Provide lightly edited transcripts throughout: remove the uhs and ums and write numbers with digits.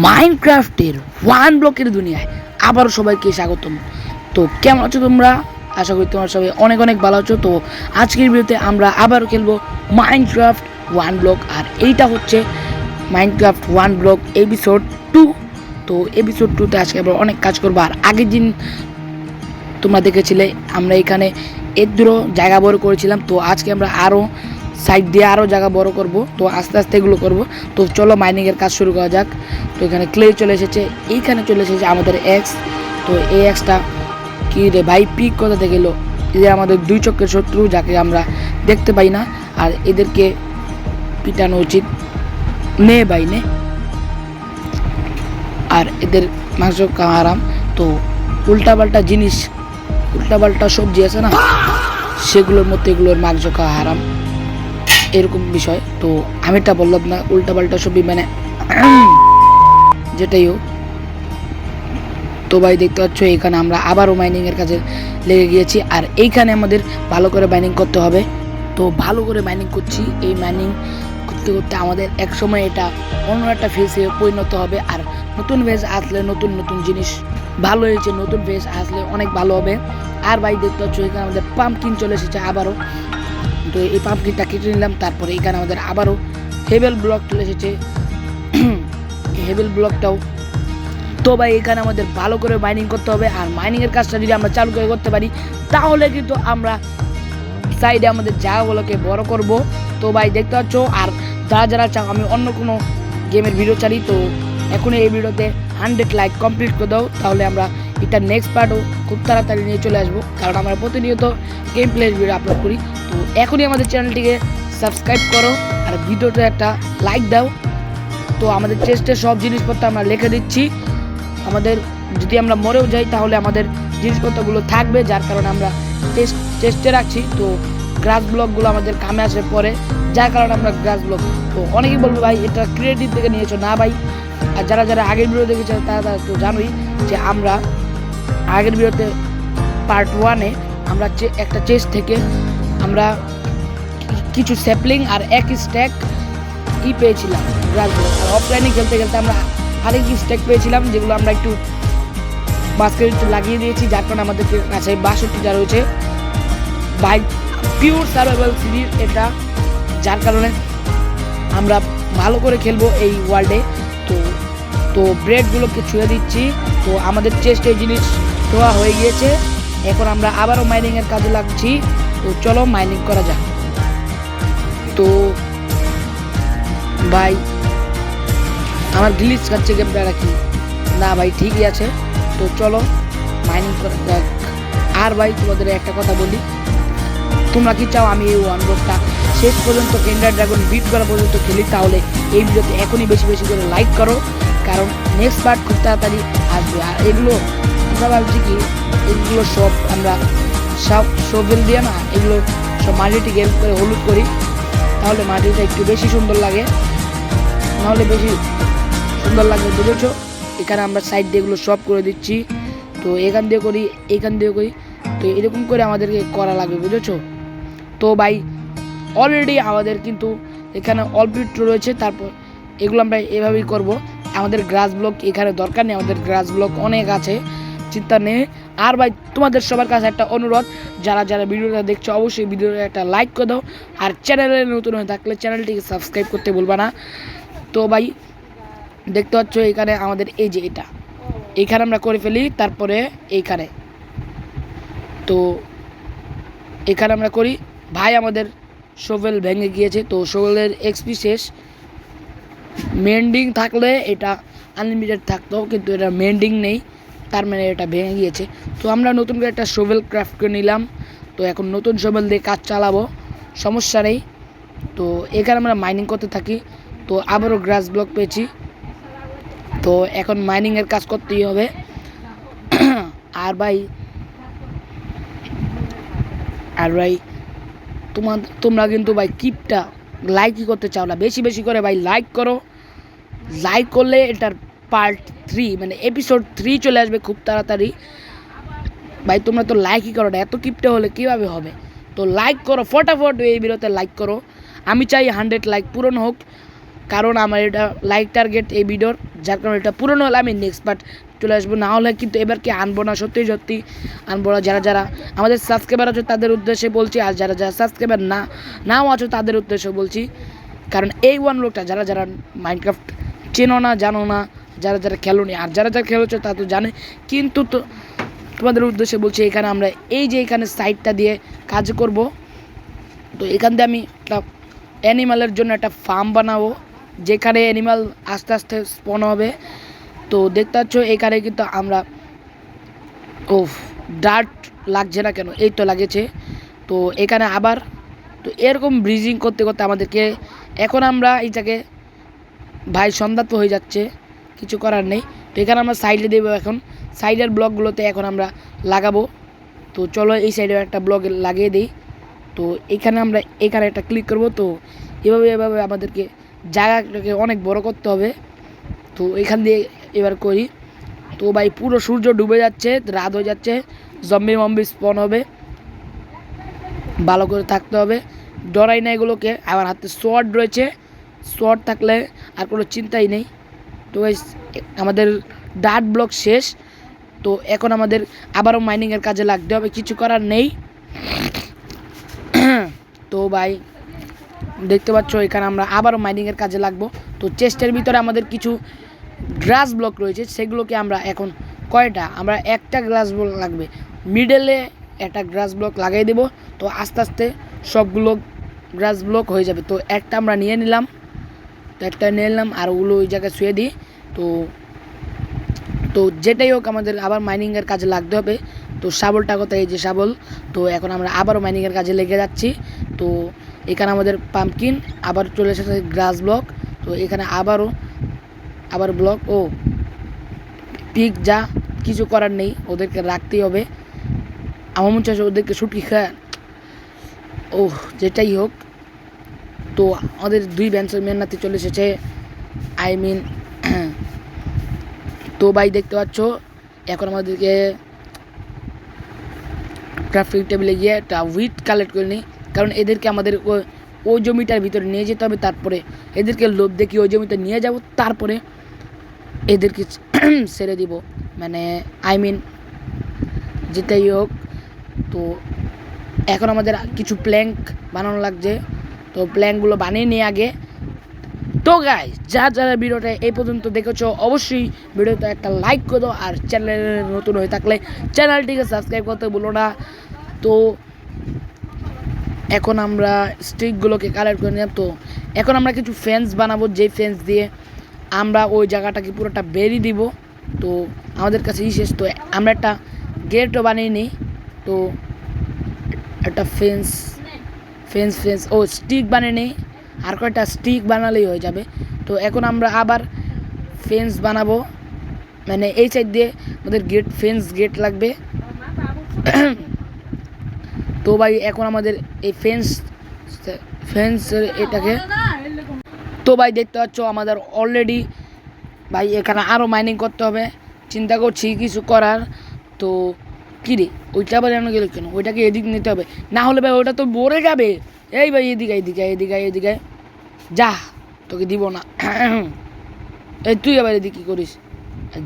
মাইনক্রাফটের one ব্লকের দুনিয়ায় আবারও সবাইকে স্বাগতম। তো কেমন আছো তোমরা? আশা করি তোমরা সবাই অনেক অনেক ভালো আছো। তো আজকের ভিডিওতে আমরা আবারও খেলবো মাইনক্রাফট ওয়ান ব্লক, আর এইটা হচ্ছে মাইনক্রাফট ওয়ান ব্লক এপিসোড 2। তো এপিসোড 2তে আজকে আমরা অনেক কাজ করবো। আর আগের দিন তোমরা দেখেছিলে আমরা এখানে এদুরো জায়গা বড় করেছিলাম, তো আজকে আমরা আরও সাইড দিয়ে আরও জায়গা বড় করব। তো আস্তে আস্তে এগুলো করব। তো চলো মাইনিংয়ের কাজ শুরু করা যাক। তো এখানে ক্লে চলে এসেছে, এইখানে চলে এসেছে আমাদের এক্স। তো এই এক্সটা কী রে ভাই, পিক কোথা থেকে এলো? এদের আমাদের দুই চক্রের শত্রু, যাকে আমরা দেখতে পাই না, আর এদেরকে পিটানো উচিত। নে ভাই নে, আর এদের মাংস খাওয়া আরাম। তো উল্টাপাল্টা জিনিস, উল্টাপাল্টা সবজি আছে না, সেগুলোর মধ্যে এগুলোর মাংস খাওয়া হারাম, এরকম বিষয়। তো আমি এটা বললাম না, উল্টাপাল্টা সবজি মানে যেটাই হোক। তো ভাই দেখতে পাচ্ছ এখানে আমরা আবারও মাইনিংয়ের কাজে লেগে গিয়েছি, আর এইখানে আমাদের ভালো করে মাইনিং করতে হবে। তো ভালো করে মাইনিং করছি। এই মাইনিং করতে করতে আমাদের এক সময় এটা অন্য একটা ফেজে পরিণত হবে। আর নতুন ফেজ আসলে নতুন নতুন জিনিস ভালো হয়েছে, নতুন ফেজ আসলে অনেক ভালো হবে। আর ভাই দেখতে পাচ্ছ এখানে আমাদের পাম্পকিন চলে এসেছে আবারও। তো এই পাম্পকিনটা কেটে নিলাম। তারপরে এখানে আমাদের আবারও হেভেল ব্লক চলে এসেছে, হেভেল ব্লকটাও। তো ভাই এখানে আমাদের ভালো করে মাইনিং করতে হবে। আর মাইনিংয়ের কাজটা যদি আমরা চালু করে করতে পারি, তাহলে কিন্তু আমরা সাইডে আমাদের জায়গাগুলোকে বড় করব। তো ভাই দেখতে পাচ্ছ, আর যারা যারা চাও আমি অন্য কোনো গেমের ভিডিও চালি, তো এখনই এই ভিডিওতে 100 লাইক কমপ্লিট করে দাও, তাহলে আমরা এটা নেক্সট পার্টও খুব তাড়াতাড়ি নিয়ে চলে আসবো, কারণ আমরা প্রতিনিয়ত গেম প্লের ভিডিও আপলোড করি। তো এখনই আমাদের চ্যানেলটিকে সাবস্ক্রাইব করো আর ভিডিওতে একটা লাইক দাও। তো আমাদের চেস্টে সব জিনিসপত্র আমরা লিখে দিচ্ছি। আমাদের যদি আমরা মরেও যাই, তাহলে আমাদের জিনিসপত্রগুলো থাকবে, যার কারণে আমরা চেস্টে রাখছি। তো গ্রাস ব্লকগুলো আমাদের কামে আসে পরে, যার কারণে আমরা গ্রাস ব্লক। তো অনেকেই বলবো ভাই এটা ক্রিয়েটিভ থেকে নিয়েছো, না ভাই। আর যারা যারা আগের ভিডিও দেখেছে তারা তো জানোই যে আমরা আগের ভিডিওতে পার্ট 1-এ আমরা একটা চেস্ট থেকে আমরা কিছু স্যাপলিং আর এক স্ট্যাক পেয়েছিলাম গ্রাস ব্লক। আর অফলাইনে খেলতে খেলতে আমরা আরেক স্ট্যাক পেয়েছিলাম, যেগুলো আমরা একটু বাস্কেটে লাগিয়ে দিয়েছি, যার কারণে আমাদের কাছে 62টা রয়েছে। বাই পিওর সার্ভাইভাল সিরিজ এটা, যার কারণে আমরা ভালো করে খেলবো এই ওয়ার্ল্ডে। তো তো ব্রেডগুলোকে ছুঁয়ে দিচ্ছি। তো আমাদের চেস্টে জিনিস ধোয়া হয়ে গিয়েছে, এখন আমরা আবারও মাইনিংয়ের কাজে লাগছি। তো চলো মাইনিং করা যাক। তো ভাই আমার গ্লিচ খাচ্ছে গেমটা রাখি না ভাই, ঠিকই আছে। তো চলো মাইনিং করা যাক। আর ভাই তোমাদের একটা কথা বলি, তোমরা কি চাও আমি এই ওয়ান ব্লকটা শেষ পর্যন্ত এন্ডার ড্রাগন বিট করা পর্যন্ত খেলি? তাহলে এই ভিডিওতে এখনই বেশি বেশি করে লাইক করো, কারণ নেক্সট পার্ট খুব তাড়াতাড়ি আসবে। আর এগুলো আমরা ভাবছি কি, এগুলো সব আমরা সব সবেল দিয়ে না, এগুলো সব মাটিটি গেম করে হলুদ করি, তাহলে মাটিটা একটু বেশি সুন্দর লাগে, নাহলে বেশি সুন্দর লাগবে, বুঝেছো? এখানে আমরা সাইড দিয়ে এগুলো সব করে দিচ্ছি। তো এখান দিয়ে করি, এখান দিয়ে করি, তো এরকম করে আমাদেরকে করা লাগবে, বুঝেছো? তো ভাই অলরেডি আমাদের কিন্তু এখানে অল্প রয়েছে, তারপর এগুলো আমরা এভাবেই করব। আমাদের গ্রাস ব্লক এখানে দরকার নেই, আমাদের গ্রাস ব্লক অনেক আছে, চিন্তা নেই। আর ভাই তোমাদের সবার কাছে একটা অনুরোধ, যারা যারা ভিডিওটা দেখছো অবশ্যই ভিডিওটা একটা লাইক করে দাও, আর চ্যানেলে নতুন হয়ে থাকলে চ্যানেলটিকে সাবস্ক্রাইব করতে ভুলবা না। তো ভাই দেখতে পাচ্ছ এখানে আমাদের এই যে এটা, এইখানে আমরা করে ফেলি, তারপরে এইখানে, তো এখানে আমরা করি। ভাই আমাদের শোভেল ভেঙে গিয়েছে, তো শোভেলের এক্সপি শেষ। মেন্ডিং থাকলে এটা আনলিমিটেড থাকতো, কিন্তু এটা মেন্ডিং নেই, তার মানে এটা ভেঙে গিয়েছে। তো আমরা নতুন করে একটা শোভেল ক্রাফট করে নিলাম। তো এখন নতুন শোভেল দিয়ে কাজ চালাবো, সমস্যা নেই। তো এখানে আমরা মাইনিং করতে থাকি। তো আবারও গ্রাস ব্লক পেয়েছি, তো এখন মাইনিংয়ের কাজ করতেই হবে। আর ভাই তোমরা কিন্তু ভাই কিপটা লাইকই করতে চাও না, বেশি বেশি করে ভাই লাইক করো। লাইক করলে এটার পার্ট 3 মানে এপিসোড 3 চলে আসবে খুব তাড়াতাড়ি। ভাই তোমরা তো লাইকই করো না, এত কিপটা হলে কীভাবে হবে? তো লাইক করো ফটাফট, এই ভিডিওতে লাইক করো। আমি চাই 100 লাইক পূরণ হোক, কারণ আমার এটা লাইক টার্গেট এই ভিডিওর, যার কারণে এটা পুরনো হলে আমি নেক্সট পার্ট চলে আসবো, না হলে কিন্তু এবার কি আনবো না, সত্যি সত্যি আনবো না। যারা যারা আমাদের সাবস্ক্রাইবার আছে তাদের উদ্দেশ্যে বলছি, আর যারা যারা সাবস্ক্রাইবার নাও আছো তাদের উদ্দেশ্যে বলছি, কারণ এই ওয়ান লোকটা যারা যারা মাইনক্রাফট চেনো না, জানো না, যারা যারা খেলোনি, আর যারা যারা খেলেছো তা তো জানে, কিন্তু তো তোমাদের উদ্দেশ্যে বলছি, এখানে আমরা এই যে এখানে সাইডটা দিয়ে কাজ করব। তো এখান দিয়ে আমি একটা অ্যানিমালের জন্য একটা ফার্ম বানাবো, যেখানে অ্যানিমাল আস্তে আস্তে স্পন হবে। তো দেখতে পাচ্ছ এখানে কিন্তু আমরা, ও ডার্ট লাগছে না কেন, এই তো লাগেছে। তো এখানে আবার তো এরকম ব্রিজিং করতে করতে আমাদেরকে এখন আমরা এইটাকে, ভাই সন্ধ্যা তো হয়ে যাচ্ছে, কিছু করার নেই। তো এখানে আমরা সাইডে দেবো, এখন সাইডের ব্লকগুলোতে এখন আমরা লাগাবো। তো চলো এই সাইডে একটা ব্লক লাগিয়ে দিই। তো এখানে আমরা এখানে একটা ক্লিক করব। তো এভাবে এভাবে আমাদেরকে জায়গাটাকে অনেক বড় করতে হবে। তো এখান দিয়ে এবার করি। তো ভাই পুরো সূর্য ডুবে যাচ্ছে, রাত হয়ে যাচ্ছে, জম্বি মম্বি স্পন হবে, ভালো করে থাকতে হবে, ডরাই না এগুলোকে। আমার হাতে সোয়ার্ড রয়েছে, সোয়ার্ড থাকলে আর কোনো চিন্তাই নেই। তো আমাদের ডার্ট ব্লক শেষ। তো এখন আমাদের আবারও মাইনিংয়ের কাজে লাগতে হবে, কিছু করার নেই। তো ভাই দেখতে পাচ্ছ এখানে আমরা আবারও মাইনিংয়ের কাজে লাগবো। তো চেস্টের ভিতরে আমাদের কিছু গ্রাস ব্লক রয়েছে, সেগুলোকে আমরা এখন কয়টা, আমরা একটা গ্রাস ব্লক লাগবে, মিডলে একটা গ্রাস ব্লক লাগিয়ে দেব। তো আস্তে আস্তে সবগুলো গ্রাস ব্লক হয়ে যাবে। তো একটা আমরা নিয়ে নিলাম, তো একটা নিয়ে নিলাম, আর ওগুলো ওই জায়গায় শুয়ে দিই। তো তো যেটাই হোক আমাদের আবার মাইনিংয়ের কাজে লাগতে হবে। তো শাবলটা কোথায়, এই যে শাবল। তো এখন আমরা আবারও মাইনিংয়ের কাজে লেগে যাচ্ছি। তো এখানে আমাদের পাম্পকিন আবার চলে এসেছে গ্রাস ব্লক। তো এখানে আবার ব্লক ও পিক, যা কিছু করার নেই, ওদেরকে রাখতেই হবে। আমার মনে হচ্ছে ওদেরকে শুটকি খায়, ও যেটাই হোক। তো আমাদের দুই ব্যান্সের মেন্নাতে চলে এসেছে, আই মিন। তো ভাই দেখতে পাচ্ছ এখন আমাদেরকে ক্রাফটিং টেবিলে গিয়ে একটা উইট কালেক্ট করে নিই, কারণ এদেরকে আমাদের ওই জমিটার ভিতরে নিয়ে যেতে হবে। তারপরে এদেরকে লোভ দেখি ওই জমিতে নিয়ে যাব, তারপরে এদেরকে ছেড়ে দিব, মানে আই মিন যেটাই হোক। তো এখন আমাদের কিছু প্ল্যাঙ্ক বানানো লাগছে। তো প্ল্যাঙ্কগুলো বানিয়ে নিয়ে আগে। তো গাইস যারা ভিডিওটা এই পর্যন্ত দেখেছো অবশ্যই ভিডিওতে একটা লাইক করে দাও, আর চ্যানেলে নতুন হয়ে থাকলে চ্যানেলটিকে সাবস্ক্রাইব করতে ভুলো না। তো এখন আমরা স্টিকগুলোকে কালেক্ট করে নিলাম। তো এখন আমরা কিছু ফেন্স বানাবো, যেই ফেন্স দিয়ে আমরা ওই জায়গাটাকে পুরোটা বেরিয়ে দিব। তো আমাদের কাছে শেষ। তো আমরা একটা গেটও বানিয়ে নিই। তো একটা ফেন্স ও স্টিক বানিয়ে নিই, আর কয়েকটা স্টিক বানালেই হয়ে যাবে। তো এখন আমরা আবার ফেন্স বানাবো, মানে এই সাইড দিয়ে আমাদের গেট লাগবে। তো ভাই এখন আমাদের এই ফেন্স এটাকে, তো ভাই দেখতে পাচ্ছ আমাদের অলরেডি ভাই এখানে আরও মাইনিং করতে হবে, চিন্তা করছি কিছু করার। তো কী রে ওইটা আবার এমন গেল কেন, ওইটাকে এদিক নিতে হবে, না হলে ভাই ওইটা তো মরে যাবে। এই ভাই এদিকে যা, তোকে দিব না। এই তুই আবার এদিকে কী করিস,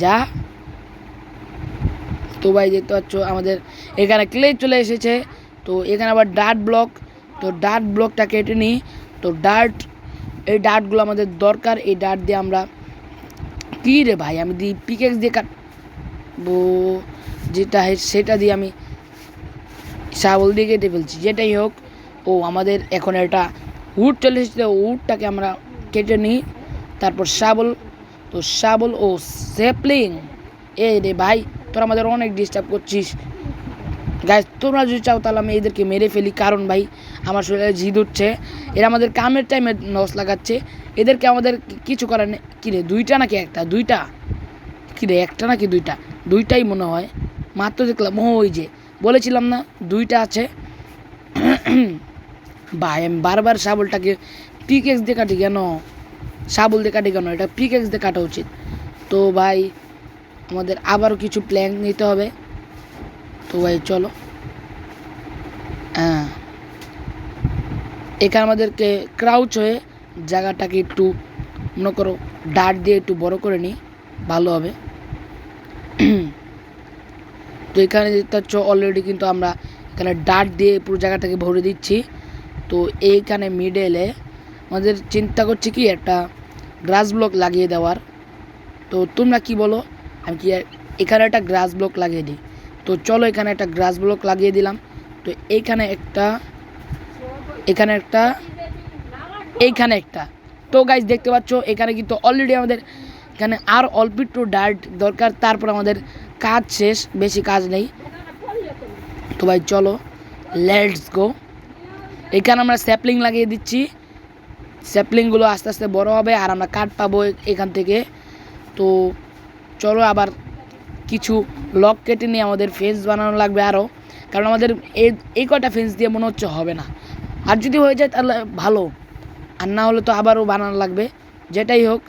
যা। তো ভাই দেখতে পাচ্ছ আমাদের এখানে ক্লে চলে এসেছে। তো এখানে আবার ডার্ট ব্লক, তো ডার্ট ব্লকটা কেটে নিই। তো এই ডার্টগুলো আমাদের দরকার, এই ডার্ট দিয়ে আমরা কী রে ভাই, আমি দিই পিকেক্স দিয়ে কাটবো, যেটা সেটা দিয়ে আমি শাবল দিয়ে কেটে ফেলছি, যেটাই হোক। ও আমাদের এখন একটা উড চলে এসেছে, উডটাকে আমরা কেটে নিই, তারপর শাবল ও স্যাপলিং। এ রে ভাই তোরা আমাদের অনেক ডিস্টার্ব করছিস। গাইস তোমরা যদি চাও তাহলে আমি এদেরকে মেরে ফেলি, কারণ ভাই আমার শরীরে জিদ উঠছে, এরা আমাদের কামের টাইমে নস লাগাচ্ছে। এদেরকে আমাদের কিছু করার নেই। কিরে দুইটা নাকি একটা, দুইটা কিরে একটা নাকি দুইটাই মনে হয়, মাত্র দেখলাম। ওই যে বলেছিলাম না দুইটা আছে। ভাই আমি বারবার শাবলটাকে পিকেক্স দিয়ে কাটি কেন, শাবল দিয়ে কাটি কেন, এটা পিকেক্স দিয়ে কাটা উচিত। তো ভাই আমাদের আবারও কিছু প্ল্যান নিতে হবে। তো ভাই চলো, এখানে আমাদেরকে ক্রাউচ হয়ে জায়গাটাকে একটু মনে করো ডাট দিয়ে একটু বড় করে নিই, ভালো হবে। তো এখানে দেখতে পাচ্ছ অলরেডি কিন্তু আমরা এখানে ডাট দিয়ে পুরো জায়গাটাকে ভরে দিচ্ছি। তো এইখানে মিডলে আমাদের চিন্তা করছি কি একটা গ্রাস ব্লক লাগিয়ে দেওয়ার। তো তোমরা কি বলো, আমি কি এখানে একটা গ্রাস ব্লক লাগিয়ে দিই? তো চলো এখানে একটা গ্রাস ব্লক লাগিয়ে দিলাম। তো এইখানে একটা, এখানে একটা, এইখানে একটা। তো গাইজ দেখতে পাচ্ছ এখানে কিন্তু অলরেডি আমাদের এখানে আর অল্প একটু ডার্ট দরকার, তারপর আমাদের কাজ শেষ, বেশি কাজ নেই। তো ভাই চলো লেটস গো। এখানে আমরা স্যাপলিং লাগিয়ে দিচ্ছি, স্যাপলিংগুলো আস্তে আস্তে বড় হবে আর আমরা কাঠ পাবো এখান থেকে। তো চলো আবার কিছু লক কেটে নিয়ে আমাদের ফেন্স বানানো লাগবে আরও, কারণ আমাদের এই কটা ফেন্স দিয়ে মনে হচ্ছে হবে না। আর যদি হয়ে যায় তাহলে ভালো, আর না হলে তো আবারও বানানো লাগবে, যেটাই হোক।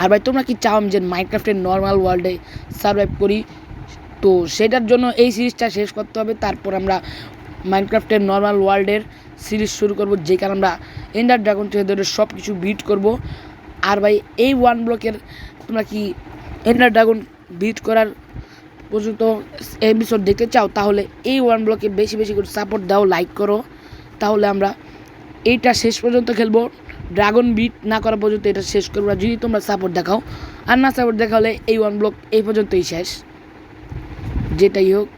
আর ভাই তোমরা কি চাও যে মাইনক্রাফটের নর্মাল ওয়ার্ল্ডে সার্ভাইভ করি? তো সেটার জন্য এই সিরিজটা শেষ করতে হবে, তারপর আমরা মাইনক্রাফটের নর্মাল ওয়ার্ল্ডের সিরিজ শুরু করব, যেখানে আমরা এন্ডার ড্রাগন থেকে ধরে সব কিছু বিট করব। আর ভাই এই ওয়ান ব্লকের তোমরা কি এন্ডার ড্রাগন বিট করার পর্যন্ত এপিসোড দেখতে চাও? তাহলে এই ওয়ান ব্লকে বেশি বেশি করে সাপোর্ট দাও, লাইক করো, তাহলে আমরা এইটা শেষ পর্যন্ত খেলবো। ড্রাগন বিট না করা পর্যন্ত এটা শেষ করবো, যদি তোমরা সাপোর্ট দেখাও। আর না সাপোর্ট দেখালে এই ওয়ান ব্লক এই পর্যন্তই শেষ, যেটাই হোক।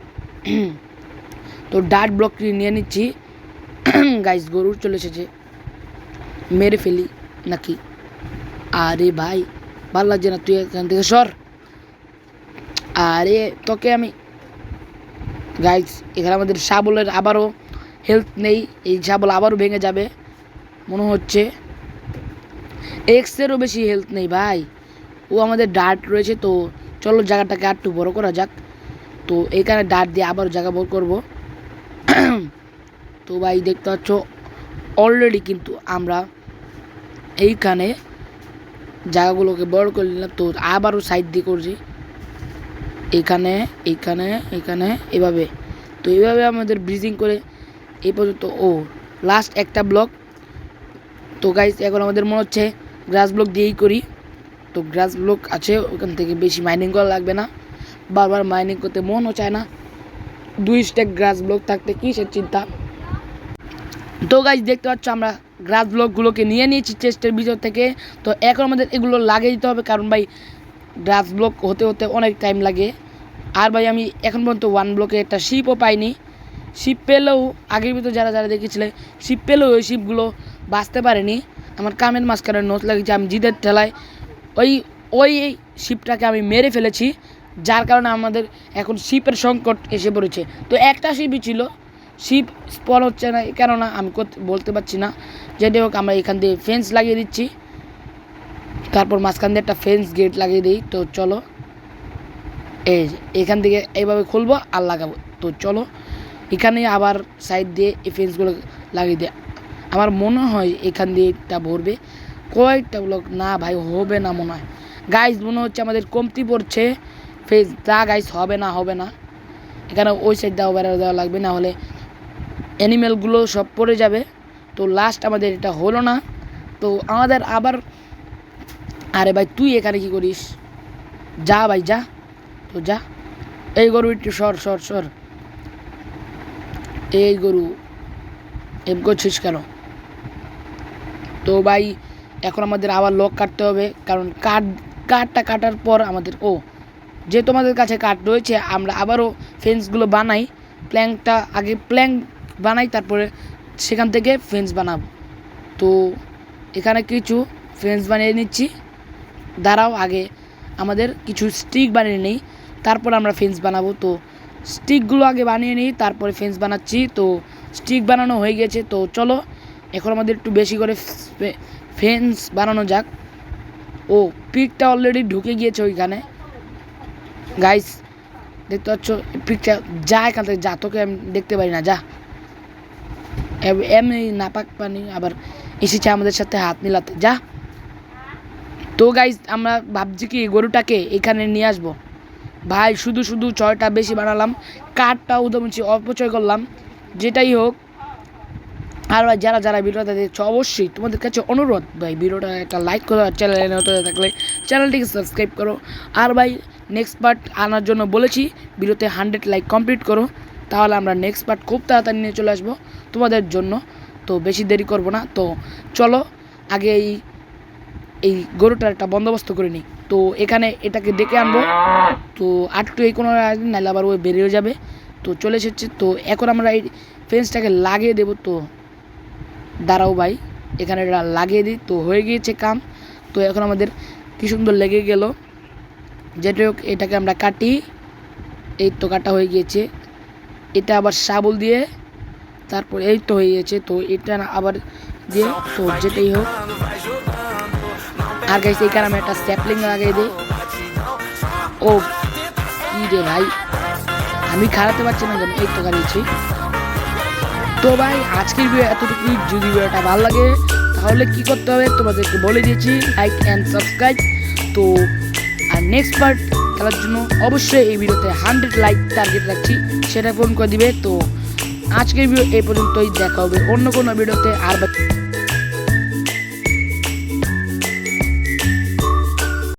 তো ডার্ট ব্লকটি নিয়ে নিচ্ছি। গাইস গরু চলে এসেছে, মেরে ফেলি নাকি? আরে ভাই ভালো লাগছে না, তুই এখান থেকে সর। আরে তোকে আমি, গাইস এখানে আমাদের শাবলের আবারও হেলথ নেই, এই শাবল আবারও ভেঙে যাবে মনে হচ্ছে। এক্সেরও বেশি হেলথ নেই ভাই, ও আমাদের ডার্ট রয়েছে। তো চলো জায়গাটাকে আর একটু বড়ো করা যাক। তো এখানে ডার্ট দিয়ে আবারও জায়গা বড় করবো। তো ভাই দেখতে পাচ্ছ অলরেডি কিন্তু আমরা এইখানে জায়গাগুলোকে বড় করে নিলাম। তো আবারও সাইড দিয়ে করছি, এখানে এইখানে এখানে এভাবে। তো এইভাবে আমাদের ব্রিজিং করে এই পর্যন্ত। ও লাস্ট একটা ব্লক। তো গাইস এখন আমাদের মনে হচ্ছে গ্রাস ব্লক দিয়েই করি। তো গ্রাস ব্লক আছে, ওখান থেকে বেশি মাইনিং করা লাগবে না, বারবার মাইনিং করতে মনও চায় না। 2 স্ট্যাক গ্রাস ব্লক থাকতে কী সে চিন্তা। তো গাইস দেখতে পাচ্ছ আমরা গ্রাস ব্লকগুলোকে নিয়ে নিয়েছি চেস্টের ভিতর থেকে। তো এখন আমাদের এগুলো লাগিয়ে দিতে হবে, কারণ ভাই গ্রাস ব্লক হতে হতে অনেক টাইম লাগে। আর ভাই আমি এখন পর্যন্ত 1 ব্লকে একটা শিপও পাইনি। শিপ পেলেও আগের ভিতর যারা যারা দেখেছিলে শিপ পেলেও ওই শিপগুলো বাঁচতে পারেনি। আমার কামের মাঝখানে নোট লাগিয়েছে, আমি জিদের ঠেলায় ওই ওই শিপটাকে আমি মেরে ফেলেছি, যার কারণে আমাদের এখন শিপের সংকট এসে পড়েছে। তো একটা শিপই ছিল, শিপ স্পন হচ্ছে না, কেননা আমি বলতে পারছি না। যেটাই হোক আমরা এখান দিয়ে ফেন্স লাগিয়ে দিচ্ছি, তারপর মাঝখান দিয়ে একটা ফেন্স গেট লাগিয়ে দিই। তো চলো এই এখান থেকে এইভাবে খুলবো আর লাগাবো। তো চলো এখানে আবার সাইড দিয়ে এই ফেন্সগুলো লাগিয়ে দেয়। আমার মনে হয় এখান দিয়ে এটা ভরবে, কয়েকটা ব্লক না ভাই হবে না মনে হয়। গাইস মনে হচ্ছে আমাদের কমতি পড়ছে ফেস, তা গাইস হবে না হবে না। এখানে ওই সাইড দেওয়া বেড়া দেওয়া লাগবে, না হলে অ্যানিমেলগুলো সব পড়ে যাবে। তো লাস্ট আমাদের এটা হলো না, তো আমাদের আবার। আরে ভাই তুই এখানে কি করিস? যা ভাই যা, তো যা। এই গরু একটু সর সর সর, এই গরু এম করছিস কেন? তো ভাই এখন আমাদের আবার লক কাটতে হবে, কারণ কাঠটা কাটার পর আমাদের যে তোমাদের কাছে কাঠ রয়েছে আমরা আবারও ফেন্সগুলো বানাই। প্ল্যাঙ্কটা আগে প্ল্যাঙ্ক বানাই, তারপরে সেখান থেকে ফেন্স বানাবো। তো এখানে কিছু ফেন্স বানিয়ে নিচ্ছি, দাঁড়াও আগে আমাদের কিছু স্টিক বানিয়ে নিই, তারপর আমরা ফেন্স বানাবো। তো স্টিকগুলো আগে বানিয়ে নিই, তারপরে ফেন্স বানাচ্ছি। তো স্টিক বানানো হয়ে গেছে, তো চলো এখন আমাদের একটু বেশি করে ফেন্স বানানো যাক। পিকটা অলরেডি ঢুকে গিয়েছে ওইখানে। গাইস দেখতে পাচ্ছ পিকটা, যা এখান থেকে যা, তোকে আমি দেখতে পারি না, যা। এমনি নাপাক পানি আবার এসেছে আমাদের সাথে হাত মিলাতে, যা। তো গাইস আমরা ভাবছি কি গরুটাকে এখানে নিয়ে আসবো। ভাই শুধু শুধু 6টা বেশি বানালাম, কাঠটা উদমছি অপচয় করলাম। যেটাই হোক আর ভাই যারা যারা ভিডিওটা দেখছো অবশ্যই তোমাদের কাছে অনুরোধ ভাই ভিডিওটা একটা লাইক করো, আর চ্যানেলে নতুন থাকলে চ্যানেলটিকে সাবস্ক্রাইব করো। আর ভাই নেক্সট পার্ট আনার জন্য বলেছি, ভিডিওতে 100 লাইক কমপ্লিট করো, তাহলে আমরা নেক্সট পার্ট খুব তাড়াতাড়ি নিয়ে চলে আসবো তোমাদের জন্য। তো বেশি দেরি করব না, তো চলো আগে এই গরুটার একটা বন্দোবস্ত করে নিই। তো এখানে এটাকে ডেকে আনবো, তো আটটু এই কোনো নাইলে আবার ওই বেরিয়ে যাবে। তো চলে এসেছে, তো এখন আমরা এই ফেন্সটাকে লাগিয়ে দেবো। তো দাঁড়াও ভাই, এখানে এটা লাগিয়ে দিই। তো হয়ে গিয়েছে কাম। তো এখন আমাদের কি সুন্দর লেগে গেল। যেটা হোক, এটাকে আমরা কাটি। এই তো কাটা হয়ে গিয়েছে। এটা আবার শাবল দিয়ে তারপর এই তো হয়ে গিয়েছে। তো এটা আবার দিয়ে, তো যেটাই হোক। আর গাইস এইখানে আমি একটা স্যাপলিং লাগিয়ে দিই। ও কি রে ভাই, আমি খারাতে পারছি না যেন, এই তো গাড়িয়েছি। তো ভাই আজকের ভিডিও এতটুকুই। যদি ভিডিওটা ভালো লাগে তাহলে কি করতে হবে তোমাদেরকে বলে দিয়েছি, লাইক অ্যান্ড সাবস্ক্রাইব। তো আর নেক্সট পার্ট খেলার জন্য অবশ্যই এই ভিডিওতে 100 লাইক টার্গেট রাখছি, সেটা পূরণ করে দিবে। তো আজকের ভিডিও এই পর্যন্তই, দেখা হবে অন্য কোনো ভিডিওতে। আর